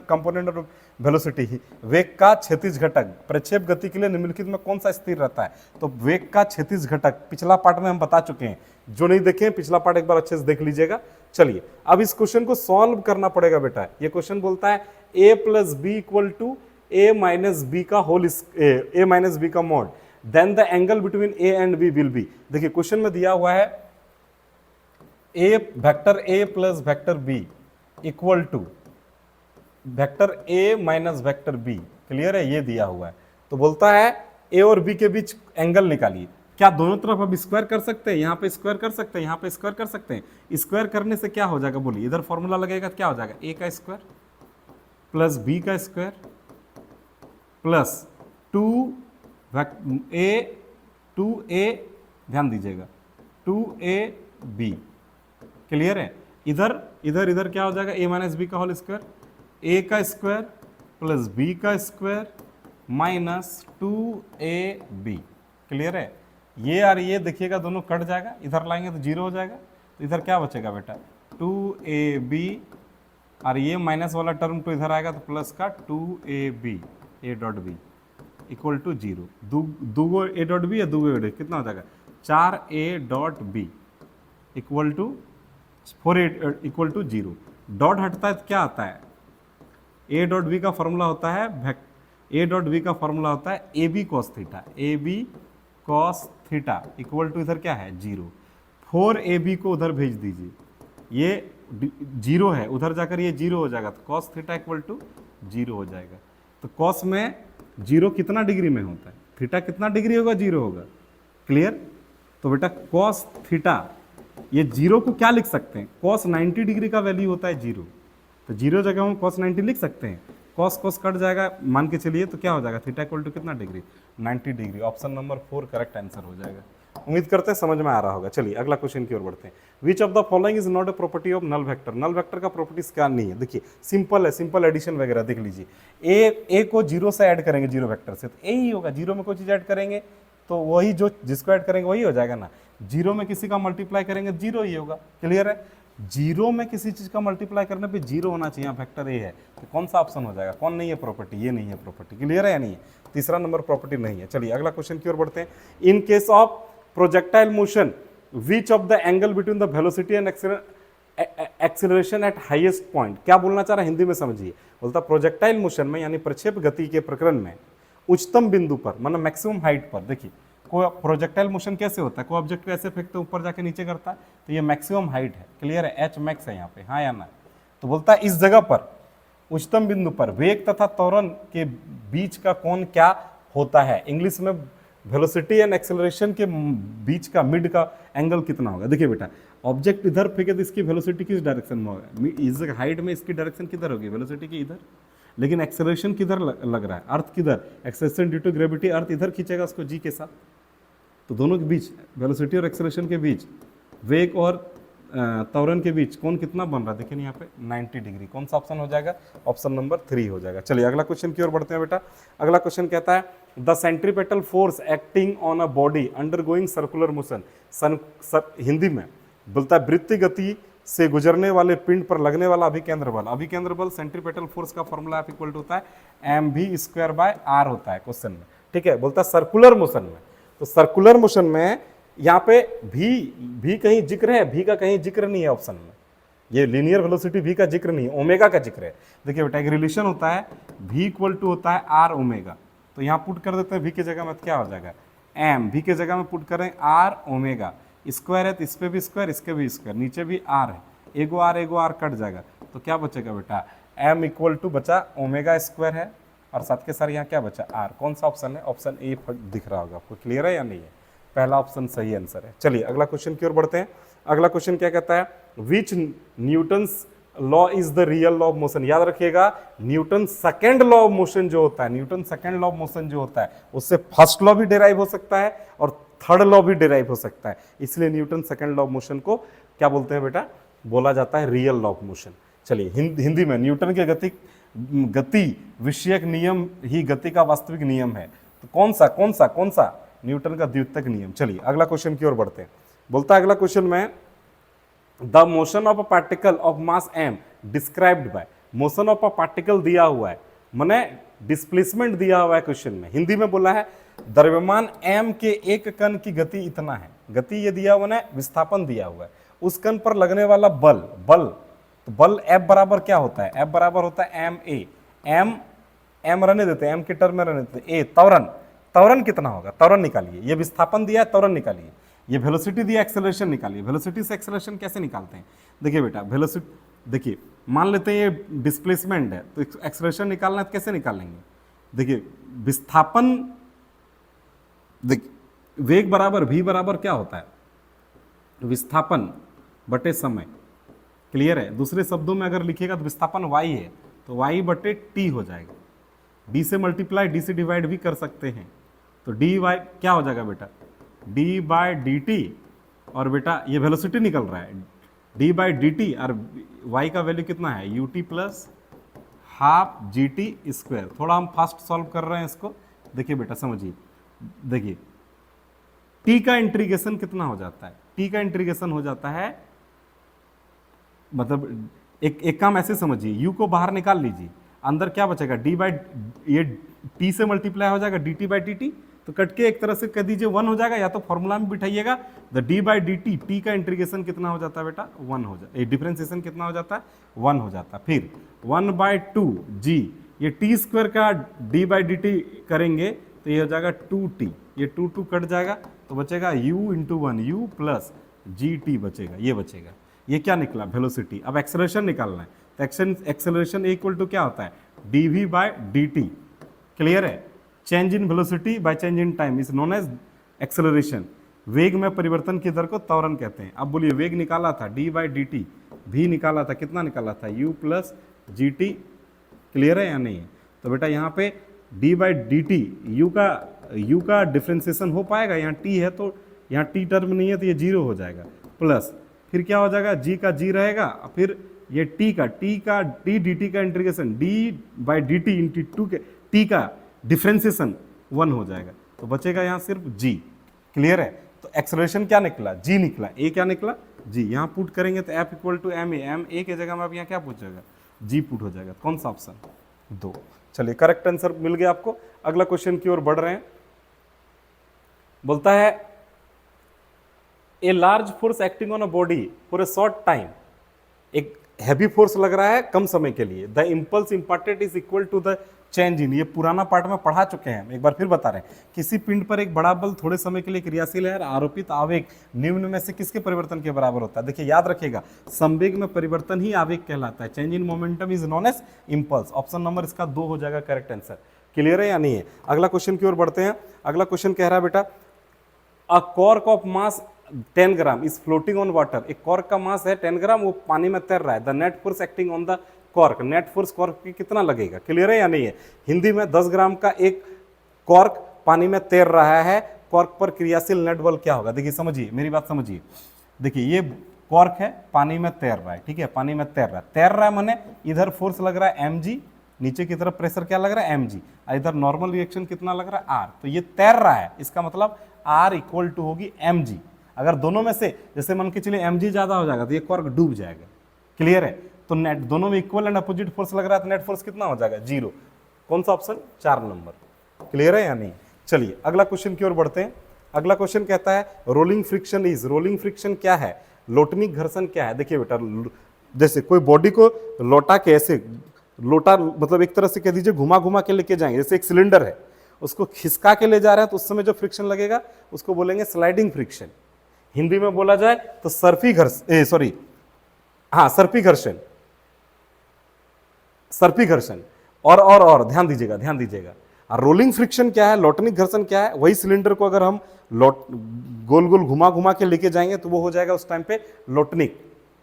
कंपोनेंट ऑफ वेलोसिटी ही वेग का क्षैतिज घटक प्रक्षेप गति के लिए निम्नलिखित में कौन सा स्थिर रहता है? तो वेग का क्षैतिज घटक पिछला पार्ट में हम बता चुके हैं, जो नहीं देखे पिछला पार्ट एक बार अच्छे से देख लीजिएगा। चलिए अब इस क्वेश्चन को सॉल्व करना पड़ेगा बेटा। ये क्वेश्चन बोलता है a plus B equal to a minus B का होल a माइनस बी का mod, then the angle between a and b will be. देखिए क्वेश्चन में दिया हुआ है a vector a plus vector b equal to vector a माइनस वेक्टर b। क्लियर है? ये दिया हुआ है। तो बोलता है a और b के बीच एंगल निकालिए। क्या दोनों तरफ अब स्क्वायर कर सकते हैं? यहाँ पे स्क्वायर कर सकते हैं, यहाँ पे स्क्वायर कर सकते हैं। स्क्वायर करने से क्या हो जाएगा बोलिए? इधर फॉर्मूला लगेगा, क्या हो जाएगा? a का स्क्वायर प्लस b का स्क्वायर प्लस 2a, ध्यान दीजिएगा 2ab। क्लियर है? इधर इधर इधर क्या हो जाएगा? a माइनस बी का होल स्क्वायर, a का स्क्वायर प्लस b का स्क्वायर माइनस 2ab। क्लियर है? ये और ये देखिएगा दोनों कट जाएगा, इधर लाएंगे तो जीरो हो जाएगा। तो इधर क्या बचेगा बेटा? 2ab, और ये माइनस वाला टर्म तो इधर आएगा तो प्लस का 2ab a dot B equal to zero. दूगो a डॉट बी या दूगो a डॉट, कितना हो जाएगा? 4a dot B equal to 4a equal to zero. Dot हटता है तो क्या आता है? a डॉट बी का फॉर्मूला होता है a डॉट बी का फॉर्मूला होता है A B cos theta, A B cos theta equal to इधर क्या है? जीरो। 4ab को उधर भेज दीजिए, ये जीरो है, उधर जाकर ये जीरो हो जाएगा तो cos theta equal to zero हो जाएगा। तो कॉस में जीरो कितना डिग्री में होता है? थीटा कितना डिग्री होगा? जीरो होगा। क्लियर? तो बेटा कॉस थीटा, ये जीरो को क्या लिख सकते हैं? कॉस 90 डिग्री का वैल्यू होता है जीरो, तो जीरो जगह हम कॉस 90 लिख सकते हैं। कॉस कॉस कट जाएगा मान के चलिए, तो क्या हो जाएगा? थीटा इक्वल टू कितना degree? 90 degree. Option number 4 correct answer हो जाएगा। उम्मीद करते हैं समझ में आ रहा होगा। चलिए अगला क्वेश्चन की ओर बढ़ते हैं। Which of the following is not a property of null vector. Null vector का प्रॉपर्टीज क्या नहीं है? देखिए सिंपल है, सिंपल एडिशन वगैरह देख लीजिए। ए को जीरो से ऐड करेंगे, जीरो वेक्टर से, तो ए ही होगा। जीरो में कोई चीज ऐड करेंगे तो वही, जो जिसको ऐड करेंगे वही हो जाएगा ना। जीरो में किसी का मल्टीप्लाई करेंगे जीरो ही होगा। क्लियर है? जीरो में किसी चीज का मल्टीप्लाई करने पे जीरो होना चाहिए। वेक्टर ए है तो कौन सा ऑप्शन हो जाएगा? कौन नहीं है प्रॉपर्टी? ये नहीं है प्रॉपर्टी। क्लियर है या नहीं है? तीसरा नंबर प्रॉपर्टी नहीं है। चलिए अगला क्वेश्चन की ओर बढ़ते हैं। In case of projectile motion which of the angle between the velocity and acceleration at highest point. क्या बोलना चाह रहा है हिंदी में समझिए। बोलता प्रोजेक्टाइल मोशन में यानी प्रक्षेप गति के प्रकरण में उच्चतम बिंदु पर, मतलब मैक्सिमम हाइट पर। देखिए कोई प्रोजेक्टाइल मोशन कैसे होता है? कोई ऑब्जेक्ट को ऐसे फेंकते ऊपर जाके नीचे करता है, तो ये मैक्सिमम हाइट है। क्लियर है? एच मैक्स है यहाँ पे, हाँ या ना? तो बोलता है इस जगह पर उच्चतम बिंदु पर वेग तथा त्वरण के बीच का कोण क्या होता है? इंग्लिश में वेलोसिटी एंड एक्सेलरेशन के बीच का मिड का एंगल कितना होगा? देखिए बेटा, ऑब्जेक्ट इधर फेंके तो इसकी वेलोसिटी किस डायरेक्शन में होगा? इस हाइट में इसकी डायरेक्शन किधर होगी? वेलोसिटी की इधर। लेकिन एक्सेलरेशन किधर लग रहा है? अर्थ किधर? एक्सेलरेशन ड्यू टू ग्रेविटी अर्थ इधर खींचेगा उसको जी के साथ। तो दोनों के बीच, वेलोसिटी और एक्सेलरेशन के बीच, वेग और त्वरण के बीच कौन कितना बन रहा है? देखिए यहाँ पे 90 डिग्री। कौन सा ऑप्शन हो जाएगा? ऑप्शन नंबर 3 हो जाएगा। चलिए अगला क्वेश्चन की ओर बढ़ते हैं बेटा। अगला क्वेश्चन कहता है the centripetal force acting on a body undergoing circular motion. Hindi में बोलता है वृत्तीय गति से गुजरने वाले पिंड पर लगने वाला अभिकेंद्र बल। अभिकेंद्र बल सेंट्रीपेटल फोर्स का फॉर्मूला F इक्वल टू होता है mv²/r होता है क्वेश्चन में। ठीक है? बोलता है सर्कुलर मोशन में, तो सर्कुलर मोशन में यहाँ पे भी कहीं जिक्र है, भी का कहीं जिक्र नहीं है ऑप्शन में। ये लीनियर वेलोसिटी भी का जिक्र नहीं है, ओमेगा का जिक्र है। देखिए बेटा एक रिलेशन होता है v इक्वल टू होता है r ओमेगा, तो यहाँ पुट कर देते हैं v की जगह में, क्या हो जाएगा? m, v की जगह में पुट करें r ओमेगा। स्क्वायर है तो इस पे भी स्क्वायर, इसके भी स्क्वायर, नीचे भी आर है, एगो आर कट जाएगा, तो क्या बचेगा बेटा, m इक्वल टू बचा ओमेगा स्क्वायर है, और साथ के साथ यहाँ क्या बचा आर। कौन सा ऑप्शन है, ऑप्शन ए दिख रहा होगा आपको, क्लियर है या नहीं है, पहला ऑप्शन सही आंसर है। चलिए अगला क्वेश्चन की ओर बढ़ते हैं। अगला क्वेश्चन क्या कहता है, which Newton's law is the real law of motion. याद रखिएगा Newton second law of motion जो होता है, Newton second law of motion जो होता है उससे फर्स्ट लॉ भी डिराइव हो सकता है और थर्ड लॉ भी डिराइव हो सकता है, इसलिए Newton second law of motion को क्या बोलते हैं बेटा, बोला जाता है रियल लॉ ऑफ मोशन। चलिए हिंदी में न्यूटन के गति विषयक नियम ही गति का वास्तविक नियम है, तो कौन सा न्यूटन का द्वितीयक नियम। चलिए अगला क्वेश्चन की ओर बढ़ते हैं। बोलता है अगला क्वेश्चन में, the motion of a particle of mass m described bye. Motion of a particle दिया हुआ है, माने डिस्प्लेसमेंट दिया हुआ है क्वेश्चन में, हिंदी में बोला है द्रव्यमान m के एक कण की गति इतना है, गति ये दिया हुआ है, विस्थापन दिया हुआ है, उस कण पर लगने वाला बल तो बल F बराबर क्या होता है, F बराबर होता है m रहने देते हैं, m के टर्म में रहने देते हैं, त्वरण कितना होगा, त्वरण निकालिए, ये विस्थापन दिया है, त्वरण निकालिए, ये वेलोसिटी दिया, एक्सेलरेशन निकालिए। वेलोसिटी से एक्सेलरेशन कैसे निकालते हैं, देखिए बेटा वेलोसिटी, देखिए मान लेते हैं ये डिस्प्लेसमेंट है तो एक्सेलरेशन निकालना है तो कैसे निकालेंगे, देखिए विस्थापन, देखिए वेग बराबर v बराबर क्या होता है, विस्थापन बटे समय, क्लियर है। दूसरे शब्दों में अगर लिखिएगा तो विस्थापन y है तो y बटे t हो जाएगा, d से मल्टीप्लाई d से डिवाइड भी कर सकते हैं, तो dy क्या हो जाएगा बेटा, d बाय dt, और बेटा ये वेलोसिटी निकल रहा है d बाय dt, और y का वैल्यू कितना है ut plus half gt square. थोड़ा हम फास्ट सॉल्व कर रहे हैं इसको, देखिए बेटा समझिए, देखिए t का इंटीग्रेशन कितना हो जाता है, t का इंटीग्रेशन हो जाता है, मतलब एक काम ऐसे समझिए, u को बाहर निकाल लीजिए, अंदर क्या बचेगा, d बाई, ये t से मल्टीप्लाई हो जाएगा dt बाई dt, तो कट के एक तरह से कह दीजिए 1 हो जाएगा, या तो फॉर्मूला में बिठाइएगा, the d by dt, t का इंटीग्रेशन कितना हो जाता है बेटा 1 हो जाता है, डिफरेंशिएशन कितना हो जाता है 1 हो जाता है। फिर 1/2 g, ये t स्क्वायर का d बाई dt करेंगे तो ये हो जाएगा 2t, ये 2 कट जाएगा तो बचेगा u into 1, u plus gt बचेगा, ये बचेगा, ये क्या निकला वेलोसिटी। अब एक्सेलरेशन निकालना है तो एक्सेलरेशन इक्वल टू क्या होता है, dv बाय dt, क्लियर है। Change in velocity by change in time is known as acceleration. वेग में परिवर्तन की दर को त्वरण कहते हैं। अब बोलिए वेग निकाला था d बाई dt, v निकाला था, कितना निकाला था u प्लस gt, क्लियर है या नहीं है। तो बेटा यहाँ पे d बाई dt, u का डिफ्रेंसिएशन हो पाएगा, यहाँ t है तो यहाँ t टर्म नहीं है तो ये 0 हो जाएगा, प्लस फिर क्या हो जाएगा, g का g रहेगा, फिर ये t dt का integration d by dt into 2 के t का डिफ्रेंसिएशन 1 हो जाएगा, तो बचेगा यहाँ सिर्फ g, क्लियर है। तो एक्सेलरेशन क्या निकला, g निकला, a क्या निकला g, यहाँ पुट करेंगे तो f equal to M A की जगह में अब यहाँ क्या पूछ जाएगा, g पुट हो जाएगा। कौन सा ऑप्शन, 2। चलिए करेक्ट आंसर मिल गया आपको। अगला क्वेश्चन की ओर बढ़ रहे हैं। बोलता है a large force acting on a body for a short time, एक हैवी फोर्स लग रहा है कम समय के लिए, the impulse imparted is equal to the change in, ये पुराना पार्ट में पढ़ा चुके हैं, एक बार फिर बता रहे हैं। किसी पिंड पर एक बड़ा बल थोड़े समय के लिए क्रियाशील है, आरोपित आवेग निम्न में से किसके परिवर्तन के बराबर होता है। देखिए याद रखिएगा, संवेग में परिवर्तन ही आवेग कहलाता है। Change in momentum is known as impulse. Option number इसका 2 हो जाएगा करेक्ट आंसर। क्लियर है या नहीं है। अगला क्वेश्चन की ओर बढ़ते हैं। अगला क्वेश्चन कह रहा है बेटा, अ cork of mass 10 gram is floating on water, एक कॉर्क का मास है 10 ग्राम, वो पानी में तैर रहा है। The net force acting on the cork, net force cork की कितना लगेगा। क्लियर है या नहीं है। हिंदी में 10 ग्राम का एक कॉर्क पानी में तैर रहा है, कॉर्क पर क्रियाशील नेट बल क्या होगा। देखिए समझिए, मेरी बात समझिए। देखिए ये कॉर्क है, पानी में तैर रहा है, ठीक है, पानी में तैर रहा है माने इधर फोर्स लग रहा है mg, नीचे की तरफ प्रेशर क्या लग रहा है mg, इधर नॉर्मल रिएक्शन कितना लग रहा है r, तो ये तैर रहा है, इसका मतलब r इक्वल टू होगी mg। अगर दोनों में से जैसे मान के चलिए mg ज्यादा हो जाएगा तो ये कॉर्क डूब जाएगा। क्लियर है। तो नेट दोनों में इक्वल एंड अपोजिट फोर्स लग रहा है तो नेट फोर्स कितना हो जाएगा 0। कौन सा ऑप्शन, 4 नंबर। क्लियर है या नहीं। चलिए अगला क्वेश्चन की ओर बढ़ते हैं। अगला क्वेश्चन कहता है rolling friction is, rolling friction क्या है, लोटनी घर्षण क्या है। देखिए बेटा, जैसे कोई बॉडी को लौटा के ऐसे लोटा, मतलब एक तरह से कह दीजिए घुमा घुमा के लेके जाएंगे, जैसे एक सिलेंडर है उसको खिसका के ले जा रहे हैं तो उस समय जो फ्रिक्शन लगेगा उसको बोलेंगे स्लाइडिंग फ्रिक्शन। हिंदी में बोला जाए तो सर्पी घर्षण, सॉरी, हाँ सर्पी घर्षण, सर्पी घर्षण। और ध्यान दीजिएगा, ध्यान दीजिएगा। और रोलिंग फ्रिक्शन क्या है, लॉटनिक घर्षण क्या है, वही सिलेंडर को अगर हम गोल गोल घुमा घुमा के लेके जाएंगे तो वो हो जाएगा उस टाइम पे लॉटनिक।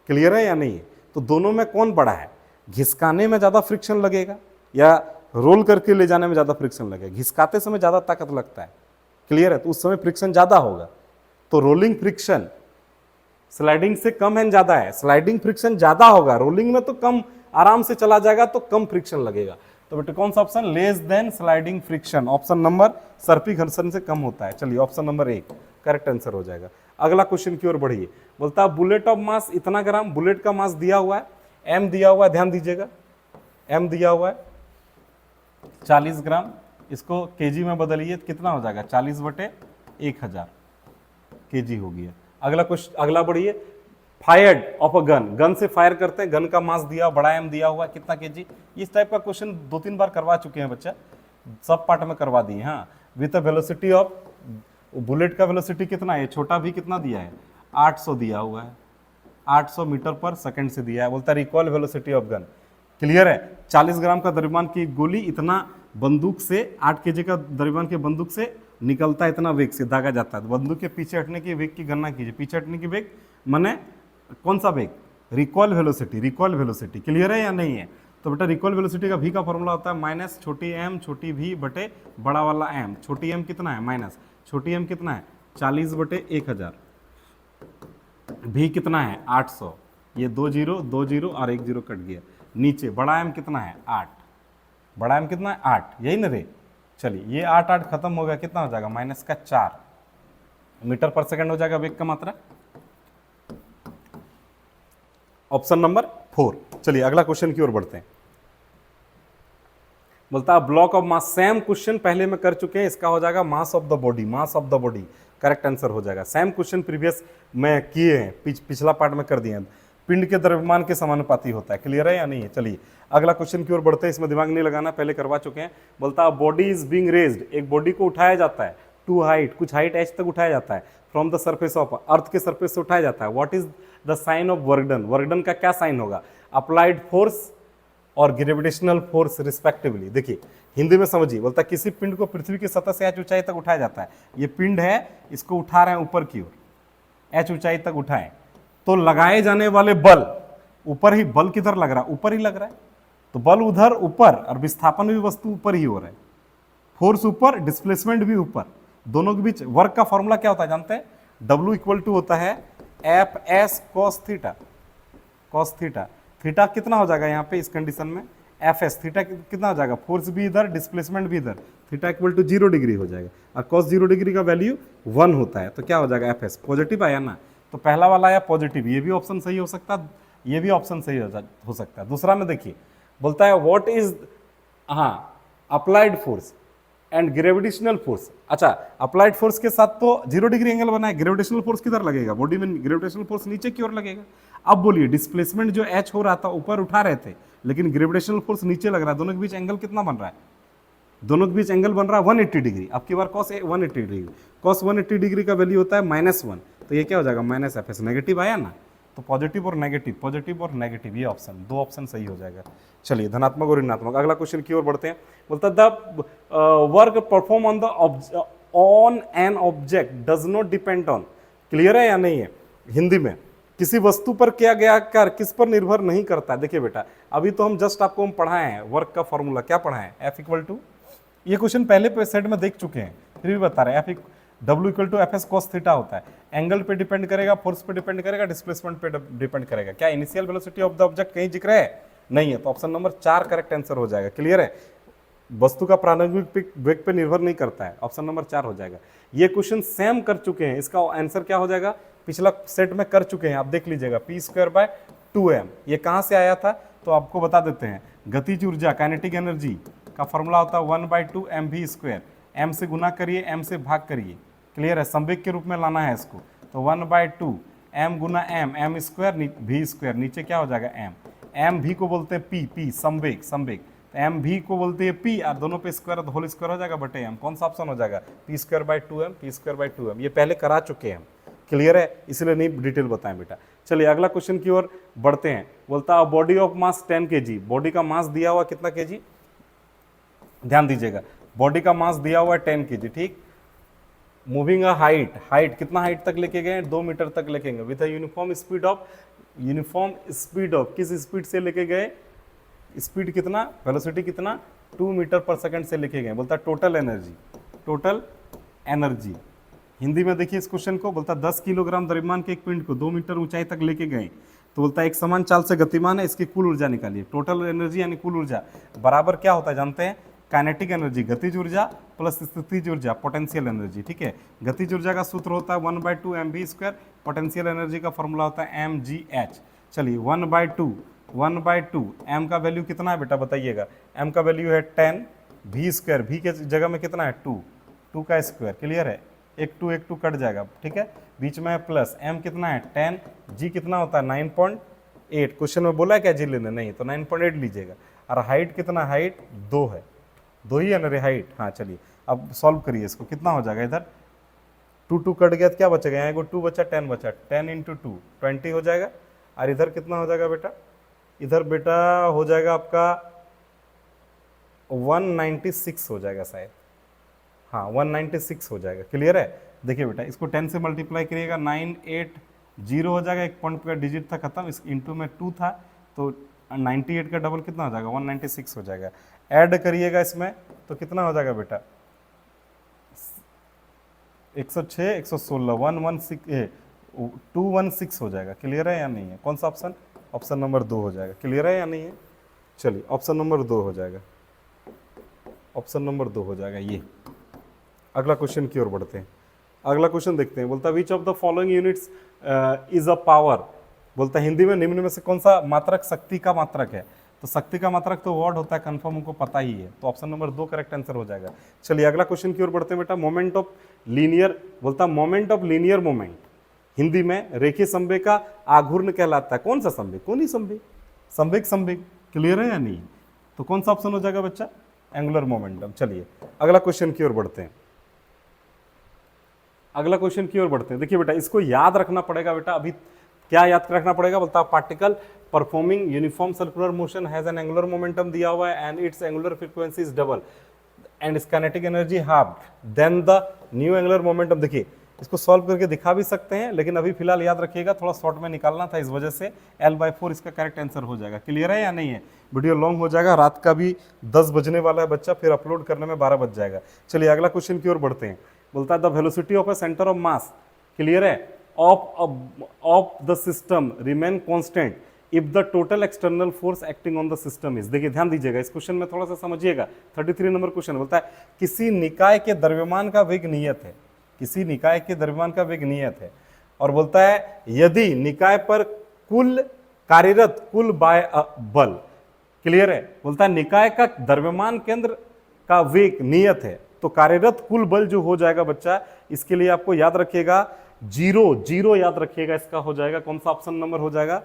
क्लियर है या नहीं? तो दोनों में कौन बड़ा है? घिसकाने में ज्यादा फ्रिक्शन लगेगा या रोल करके ले जाने में ज्यादा फ्रिक्शन लगेगा? घिसकाते समय ज्यादा ताकत लगता है, क्लियर है, तो उस समय फ्रिक्शन ज्यादा होगा। तो रोलिंग फ्रिक्शन स्लाइडिंग से कम है ज्यादा है? स्लाइडिंग फ्रिक्शन ज्यादा होगा, रोलिंग में तो कम आराम से चला जाएगा तो कम फ्रिक्शन लगेगा। तो बेटा कौन सा option? Less than sliding friction, option number सर्पी घर्षण से कम होता है। चलिए ऑप्शन नंबर 1 करेक्ट आंसर हो जाएगा। अगला क्वेश्चन की ओर बढ़िए। बोलता है बुलेट ऑफ मास इतना ग्राम, बुलेट का मास दिया हुआ है, एम दिया हुआ है, ध्यान दीजिएगा, एम दिया हुआ है 40 ग्राम, इसको केजी में बदलिए कितना हो जाएगा? 40/1000 केजी हो गया। अगला क्वेश्चन, अगला बढ़िए। Fired of a gun, gun से फायर करते हैं, गन का मास दिया, बड़ा एम दिया हुआ, कितना केजी? इस टाइप का क्वेश्चन 2-3 बार करवा चुके हैं बच्चा, सब पार्ट में करवा दिए। हाँ, विथ वेलोसिटी ऑफ, बुलेट का वेलोसिटी कितना है? छोटा भी कितना दिया है? 800 दिया हुआ है, 800 मीटर पर सेकंड से दिया है। बोलता है recall velocity of gun. Clear है? 40 ग्राम का द्रव्यमान की गोली इतना बंदूक से, 8 केजी का द्रव्यमान के बंदूक से निकलता है, इतना वेग से दागा जाता है। बंदूक के पीछे हटने की वेग की गणना कीजिए। पीछे हटने की वेग माने कौन सा वेग? Recall velocity, recall velocity. Clear है या नहीं है? तो बेटा रिकॉल वेलोसिटी का भी का फॉर्मूला होता है माइनस छोटी एम छोटी भी बटे बड़ा वाला एम। छोटी एम कितना है? माइनस छोटी एम कितना है? 40/1000। भी कितना है? 800। ये 2 0 2 0 और 1 0 कट गया। नीचे बड़ा एम कितना है? 8। बड़ा एम कितना है? 8, यही ना रे? चलिए ये 8 8 खत्म हो गया, कितना हो जाएगा? माइनस का 4 मीटर पर सेकंड हो जाएगा वेग का मात्रा। Option number 4। चलिए अगला क्वेश्चन की ओर बढ़ते हैं। बोलता है block of mass, same question पहले में कर चुके हैं, इसका हो जाएगा mass of the body, mass of the body correct answer हो जाएगा। सेम क्वेश्चन प्रीवियस में किए हैं, पिछला पार्ट में कर दिए हैं। पिंड के द्रव्यमान के समानुपाती होता है। क्लियर है या नहीं है? चलिए अगला क्वेश्चन की ओर बढ़ते हैं, इसमें दिमाग नहीं लगाना, पहले करवा चुके हैं। बोलता है बॉडी इज बीइंग रेज्ड, एक बॉडी को उठाया जाता है टू हाइट, कुछ हाइट एच तक उठाया जाता है, from the surface of earth के सरफेस से उठाया जाता है। What is the sign of work done? Work done का क्या साइन होगा? अप्लाइड फोर्स और ग्रेविटेशनल फोर्स रिस्पेक्टिवली। देखिए हिंदी में समझिए, बोलता है किसी पिंड को पृथ्वी की सतह से एच ऊंचाई तक उठाया जाता है। ये पिंड है, इसको उठा रहे हैं ऊपर की ओर, एच ऊंचाई तक उठाएं, तो लगाए जाने वाले बल ऊपर ही, बल किधर लग रहा है? ऊपर ही लग रहा है, तो बल उधर ऊपर और विस्थापन भी वस्तु ऊपर ही हो रहा है। फोर्स ऊपर, डिस्प्लेसमेंट भी ऊपर, दोनों के बीच वर्क का फॉर्मूला क्या होता है जानते हैं? W इक्वल टू होता है F S cos theta. Cos theta, theta कितना हो जाएगा यहाँ पे इस कंडीशन में? F S. थीटा कितना हो जाएगा? फोर्स भी इधर, डिस्प्लेसमेंट भी इधर, थीटा इक्वल टू 0 डिग्री हो जाएगा। और कॉस 0 डिग्री का वैल्यू 1 होता है, तो क्या हो जाएगा? F S. पॉजिटिव आया ना, तो पहला वाला आया पॉजिटिव, ये भी ऑप्शन सही हो सकता है, ये भी ऑप्शन सही हो सकता है। दूसरा में देखिए, बोलता है व्हाट इज, हाँ, applied force and gravitational force. अच्छा, अप्लाइड फोर्स के साथ तो 0 डिग्री एंगल बना है, ग्रेविटेशनल फोर्स किधर लगेगा? बॉडी में ग्रेविटेशनल फोर्स नीचे की ओर लगेगा। अब बोलिए डिस्प्लेसमेंट जो एच हो रहा था ऊपर उठा रहे थे, लेकिन ग्रेविटेशनल फोर्स नीचे लग रहा है, दोनों के बीच एंगल कितना बन रहा है? दोनों के बीच एंगल बन रहा है 180 डिग्री। अब की बार कॉस 180 डिग्री, कॉस 180 डिग्री का वैल्यू होता है -1, तो ये क्या हो जाएगा? Minus F S. नेगेटिव आया ना, तो पॉजिटिव और नेगेटिव, पॉजिटिव और नेगेटिव, ये ऑप्शन, 2 ऑप्शन सही हो जाएगा। चलिए धनात्मक और ऋणात्मक। अगला क्वेश्चन की ओर बढ़ते हैं। बोलता है the work perform on an object does not depend on. Clear है या नहीं है? हिंदी में किसी वस्तु पर किया गया कार्य किस पर निर्भर नहीं करता। देखिए बेटा, अभी तो हम जस्ट आपको हम पढ़ाए हैं वर्क का फॉर्मूला, क्या पढ़ाए हैं? एफ इक्वल टू, ये क्वेश्चन पहले सेट में देख चुके हैं, फिर भी बता रहे हैं। W equal to F S cos theta होता है। एंगल पे डिपेंड करेगा, फोर्स पे डिपेंड करेगा, डिस्प्लेसमेंट पे डिपेंड करेगा। क्या initial velocity of the object कहीं जिक्र है? नहीं है, तो ऑप्शन नंबर 4 करेक्ट आंसर हो जाएगा। क्लियर है? वस्तु का प्रारंभिक वेग पे निर्भर नहीं करता है, ऑप्शन नंबर 4 हो जाएगा। ये क्वेश्चन सेम कर चुके हैं, इसका आंसर क्या हो जाएगा? पिछला सेट में कर चुके हैं, आप देख लीजिएगा। p²/2m, ये कहाँ से आया था? तो आपको बता देते हैं, गतिज ऊर्जा काइनेटिक एनर्जी का फॉर्मूला होता है 1/2 mv²। m से गुना करिए, m से भाग करिए। क्लियर है? संवेग के रूप में लाना है इसको, तो 1/2 m गुना m स्क्वायर v स्क्वायर, नीचे क्या हो जाएगा? m भी को बोलते हैं p संवेग, तो m भी को बोलते हैं p, और दोनों पे स्क्वायर होल स्क्वायर हो जाएगा बटे m। कौन सा ऑप्शन हो जाएगा? p²/2m, p²/2m। ये पहले करा चुके हैं, क्लियर है, इसलिए नहीं डिटेल बताएं बेटा। चलिए अगला क्वेश्चन की ओर बढ़ते हैं। बोलता body of mass 10 kg, body का मास दिया हुआ कितना kg, ध्यान दीजिएगा, बॉडी का मास दिया हुआ है 10 kg, ठीक। मूविंग अ हाइट, हाइट कितना हाइट तक लेके गए, 2 मीटर तक लेके गए, विद यूनिफॉर्म स्पीड ऑफ, किस स्पीड से लेके गए, स्पीड कितना, वेलोसिटी कितना, 2 मीटर पर सेकंड से लेके गए। बोलता total energy, total energy Hindi में देखिए इस क्वेश्चन को, बोलता 10 किलोग्राम द्रव्यमान के एक पिंड को 2 मीटर ऊंचाई तक लेके गए, तो बोलता है एक समान चाल से गतिमान है, इसकी कुल ऊर्जा निकालिए। टोटल एनर्जी यानी कुल ऊर्जा बराबर क्या होता है जानते हैं, काइनेटिक एनर्जी गतिज ऊर्जा प्लस स्थितिज ऊर्जा पोटेंशियल एनर्जी, ठीक है। गतिज ऊर्जा का सूत्र होता है 1/2 mv², पोटेंशियल एनर्जी का फॉर्मूला होता है mgh। चलिए 1/2 m का वैल्यू कितना है बेटा बताइएगा, m का वैल्यू है 10 v², v के जगह में कितना है 2 का स्क्वायर, क्लियर है, एक टू कट जाएगा, ठीक है, बीच में है प्लस, m कितना है 10, g कितना होता है 9.8, क्वेश्चन में बोला है क्या g लेना, नहीं तो 9.8 लीजिएगा। और हाइट कितना, हाइट 2 है, 2 ही है ना रे हाइट, हाँ चलिए अब सॉल्व करिए इसको, कितना हो जाएगा, इधर 2 कट गया तो क्या बचेगा, यहाँ को 2 बचा, 10 बचा, 10 × 2 20 हो जाएगा। और इधर कितना हो जाएगा बेटा, इधर बेटा हो जाएगा आपका 196 हो जाएगा शायद, हाँ 196 हो जाएगा, क्लियर है। देखिए बेटा इसको 10 से मल्टीप्लाई करिएगा, 980 हो जाएगा, एक पॉइंट का डिजिट था खत्म, इस इंटू में 2 था तो 98 का डबल कितना हो जाएगा, 196 हो जाएगा। ऐड करिएगा इसमें तो कितना हो जाएगा बेटा, 106 116 216 हो जाएगा, क्लियर है या नहीं है, कौन सा ऑप्शन, ऑप्शन नंबर 2 हो जाएगा, क्लियर है या नहीं है। चलिए ऑप्शन नंबर 2 हो जाएगा, ऑप्शन नंबर 2 हो जाएगा ये। अगला क्वेश्चन की ओर बढ़ते हैं, अगला क्वेश्चन देखते हैं। बोलता विच of the following units is a power, बोलता हिंदी में निम्न में से कौन सा मात्रक शक्ति का मात्रक है, तो शक्ति का मात्रक तो वाट होता है, कंफर्म हमको पता ही है, तो ऑप्शन नंबर 2 करेक्ट आंसर हो जाएगा। चलिए अगला क्वेश्चन की ओर बढ़ते हैं बेटा। मोमेंट ऑफ लीनियर, बोलता moment of linear moment Hindi में रेखीय संवेग का आघूर्ण कहलाता है, कौन सा संवेग, कौन ही संवेग, संवेग, क्लियर है या नहीं, तो कौन सा ऑप्शन हो जाएगा बच्चा, एंगुलर मोमेंटम। चलिए अगला क्वेश्चन की ओर बढ़ते हैं, अगला क्वेश्चन की ओर बढ़ते हैं। देखिए बेटा इसको याद रखना पड़ेगा बेटा, अभी क्या याद रखना पड़ेगा, बोलता particle performing uniform circular motion has an angular momentum दिया हुआ है and its angular frequency is double and its kinetic energy half then the new angular momentum. देखिए इसको सॉल्व करके दिखा भी सकते हैं, लेकिन अभी फिलहाल याद रखिएगा, थोड़ा शॉर्ट में निकालना था, इस वजह से L/4 इसका करेक्ट आंसर हो जाएगा। क्लियर है या नहीं है, वीडियो लॉन्ग हो जाएगा, रात का भी 10 बजने वाला है बच्चा, फिर अपलोड करने में 12 बज जाएगा। चलिए अगला क्वेश्चन की ओर बढ़ते हैं। बोलता है the velocity of a centre of mass, clear है, of the system remain constant if the total external force acting on the system is. देखिए ध्यान दीजिएगा, इस क्वेश्चन में थोड़ा सा समझिएगा, 33 नंबर क्वेश्चन बोलता है किसी निकाय के द्रव्यमान का वेग नियत है, किसी निकाय के द्रव्यमान का वेग नियत है, और बोलता है यदि निकाय पर कुल कार्यरत कुल बल, क्लियर है, बोलता है निकाय का द्रव्यमान केंद्र का वेग नियत है, तो कार्यरत कुल बल जो हो जाएगा बच्चा, इसके लिए आपको याद रखिएगा जीरो याद रखिएगा, इसका हो जाएगा कौन सा ऑप्शन नंबर हो जाएगा,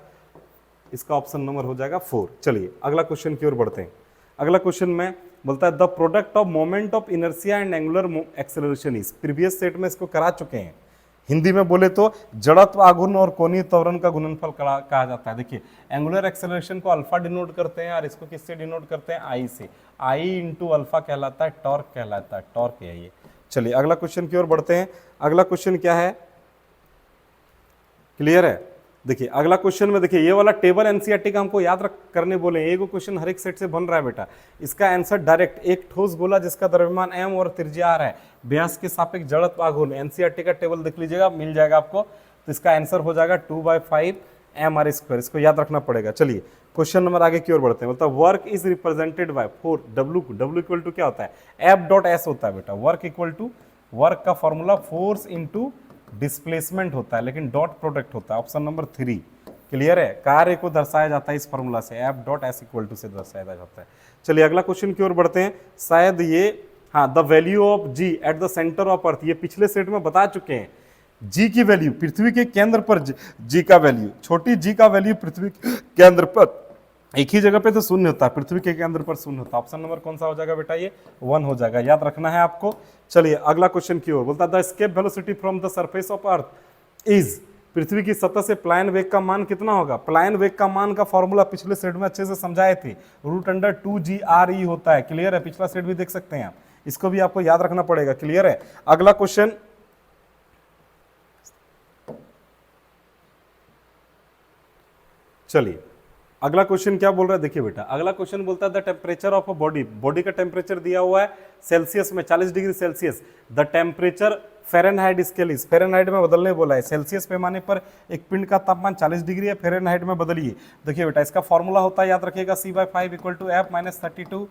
इसका ऑप्शन नंबर हो जाएगा 4। चलिए अगला क्वेश्चन की ओर बढ़ते हैं। अगला क्वेश्चन में बोलता है the product of moment of inertia and angular acceleration is. Previous set में इसको करा चुके हैं, हिंदी में बोले तो जड़त्व आघूर्ण और कोणीय त्वरण का गुणनफल कहा जाता है। देखिए एंगुलर एक्सेलरेशन को अल्फा डिनोट करते हैं और इसको किससे डिनोट करते हैं, आई से, आई इंटू अल्फा कहलाता है, टॉर्क कहलाता है, टॉर्क है ये। चलिए अगला क्वेश्चन की ओर बढ़ते हैं। अगला क्वेश्चन क्या है, क्लियर है। देखिए अगला क्वेश्चन में देखिए ये वाला टेबल एनसीईआरटी का हमको याद करने बोले, एक क्वेश्चन हर एक सेट से बन रहा है बेटा, इसका आंसर डायरेक्ट, एक ठोस गोला जिसका द्रव्यमान m और त्रिज्या r है, व्यास के सापेक्ष जड़त्व आघूर्ण, एनसीईआरटी का टेबल देख लीजिएगा, मिल जाएगा आपको, तो इसका आंसर हो जाएगा 2/5 mr², इसको याद रखना पड़ेगा। चलिए क्वेश्चन नंबर आगे की ओर बढ़ते हैं। मतलब work is represented by 4 W equal to क्या होता है, F.S होता है बेटा, वर्क इक्वल टू, वर्क का फॉर्मूला फोर्स इंटू डिस्प्लेसमेंट होता है, लेकिन डॉट प्रोडक्ट होता है, ऑप्शन नंबर 3। क्लियर है, कार्य को दर्शाया जाता है इस फॉर्मूला से, F.S इक्वल टू से दर्शाया जाता है। चलिए अगला क्वेश्चन की ओर बढ़ते हैं, शायद ये, हाँ, the value of G at the centre of earth, ये पिछले सेट में बता चुके हैं, G की वैल्यू पृथ्वी के केंद्र पर, G का वैल्यू, छोटी G का वैल्यू पृथ्वी के केंद्र पर, एक ही जगह पे तो शून्य होता है, पृथ्वी के केंद्र पर शून्य होता है, ऑप्शन नंबर कौन सा हो जाएगा बेटा, ये 1 हो जाएगा, याद रखना है आपको। चलिए अगला क्वेश्चन की ओर, बोलता है the escape velocity from the surface of earth is, पृथ्वी की सतह से पलायन वेग का मान कितना होगा? पलायन वेग का मान का फॉर्मूला पिछले सेट में अच्छे से समझाए थे, √2GRE होता है। क्लियर है? पिछला सेट भी देख सकते हैं आप, इसको भी आपको याद रखना पड़ेगा। क्लियर है? अगला क्वेश्चन, चलिए अगला क्वेश्चन क्या बोल रहा है, देखिए बेटा, अगला क्वेश्चन बोलता है the temperature of a body, body का टेम्परेचर दिया हुआ है सेल्सियस में 40 degree Celsius, the temperature Fahrenheit scale is, Fahrenheit में बदलने बोला है, सेल्सियस पैमाने पर एक पिंड का तापमान 40 डिग्री है, फ़ारेनहाइट में बदलिए। देखिए बेटा, इसका फॉर्मूला होता है, याद रखिएगा, C/5 =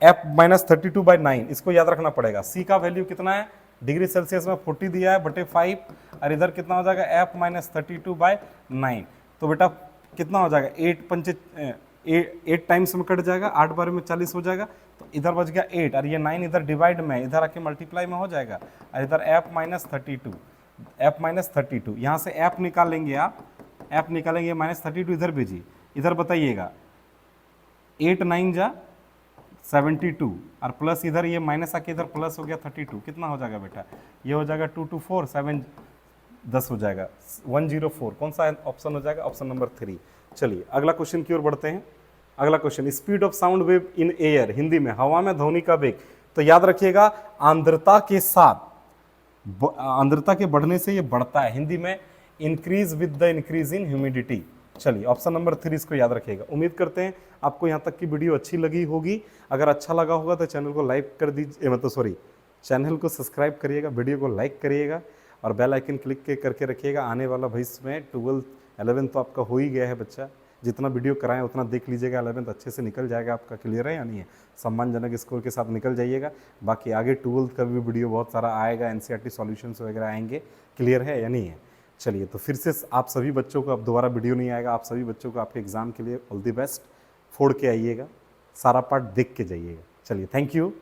F-32/9, इसको याद रखना पड़ेगा। C का वैल्यू कितना है, डिग्री सेल्सियस में 40 दिया है, बटे 5, और इधर कितना हो जाएगा, F-32/9। तो बेटा कितना हो जाएगा, 8 टाइम्स में कट जाएगा, 8 बार में 40 हो जाएगा, तो इधर बच गया 8, और ये 9 इधर डिवाइड में, इधर आके मल्टीप्लाई में हो जाएगा, और इधर F-32 यहाँ से F निकाल लेंगे आप, F निकालेंगे, -32 इधर भेजिए, इधर बताइएगा 8 9 जा 72, और प्लस इधर ये माइनस आके इधर प्लस हो गया 32, कितना हो जाएगा बेटा, ये हो जाएगा 2 2 4 7 10 हो जाएगा, 104। कौन सा ऑप्शन हो जाएगा, ऑप्शन नंबर 3। चलिए अगला क्वेश्चन की ओर बढ़ते हैं। अगला question, speed of sound wave in air, Hindi में हवा में ध्वनि का वेग। तो याद रखिएगा, आर्द्रता के साथ, आर्द्रता के बढ़ने से ये बढ़ता है, हिंदी में increase with the increase in humidity. चलिए ऑप्शन नंबर 3 इसको याद रखिएगा। उम्मीद करते हैं आपको यहाँ तक की वीडियो अच्छी लगी होगी। अगर अच्छा लगा होगा तो चैनल को लाइक कर दीजिए, मतलब सॉरी, चैनल को सब्सक्राइब करिएगा, वीडियो को लाइक करिएगा, और बेल आइकन क्लिक करके रखिएगा। आने वाला भविष्य में 12th 11th तो आपका हो ही गया है बच्चा, जितना वीडियो कराएं उतना देख लीजिएगा, 11th अच्छे से निकल जाएगा आपका। क्लियर है या नहीं है? सम्मानजनक स्कोर के साथ निकल जाइएगा। बाकी आगे 12th का भी वीडियो बहुत सारा आएगा, NCERT सॉल्यूशंस वगैरह आएंगे। क्लियर है या नहीं है? चलिए, तो फिर से आप सभी बच्चों को, अब दोबारा वीडियो नहीं आएगा, आप सभी बच्चों को आपके एग्जाम के लिए ऑल द बेस्ट। फोड़ के आइएगा, सारा पार्ट देख के जाइएगा। चलिए, थैंक यू।